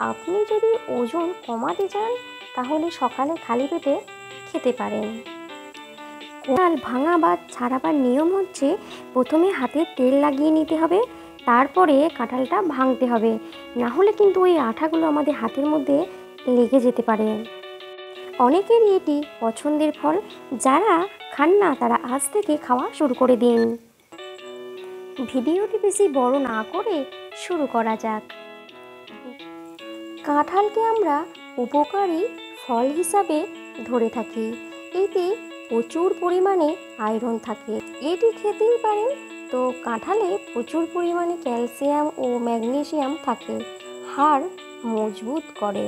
আপনি যদি ওজন কমাতে চান তাহলে সকালে খালি পেটে খেতে পারেন। কাঁঠাল ভাঙা বা ছাড়াবার নিয়ম হচ্ছে, প্রথমে হাতে তেল লাগিয়ে নিতে হবে, তারপরে কাঁঠালটা ভাঙতে হবে, না হলে কিন্তু ওই আঠাগুলো আমাদের হাতের মধ্যে লেগে যেতে পারে। অনেকেরই এটি পছন্দের ফল, যারা খান না তারা আজ থেকে খাওয়া শুরু করে দিন। ভিডিওটি বেশি বড় না করে শুরু করা যাক। কাঁঠালকে আমরা উপকারী ফল হিসাবে ধরে থাকি। এতে প্রচুর পরিমাণে আয়রন থাকে, এটি খেতেই পারেন। তো কাঁঠালে প্রচুর পরিমাণে ক্যালসিয়াম ও ম্যাগনেসিয়াম থাকে, হাড় মজবুত করে,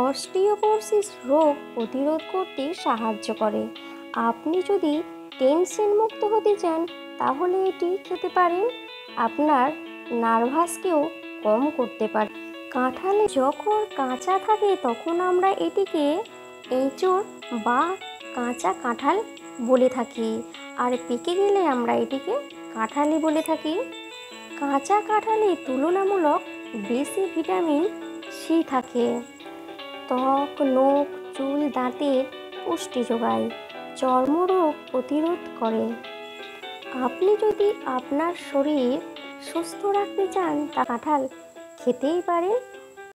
অস্টিওপোরোসিস রোগ প্রতিরোধ করতে সাহায্য করে। আপনি যদি টেনশন মুক্ত হতে চান তাহলে এটি খেতে পারেন, আপনার নার্ভাসকেও কম করতে পারে। কাঁঠালে যখন কাঁচা থাকে তখন আমরা এটিকে এঁচোড় বা কাঁচা কাঁঠাল বলে থাকি, আর পেকে গেলে আমরা এটিকে কাঁঠালি বলে থাকি। কাঁচা কাঁঠালে তুলনামূলক বেশি ভিটামিন সি থাকে, ত্বক, নখ, চুল, দাঁতের পুষ্টি যোগায়, চর্মরোগ প্রতিরোধ করে। আপনি যদি আপনার শরীর সুস্থ রাখতে চান তা কাঁঠাল খেতেই পারেন।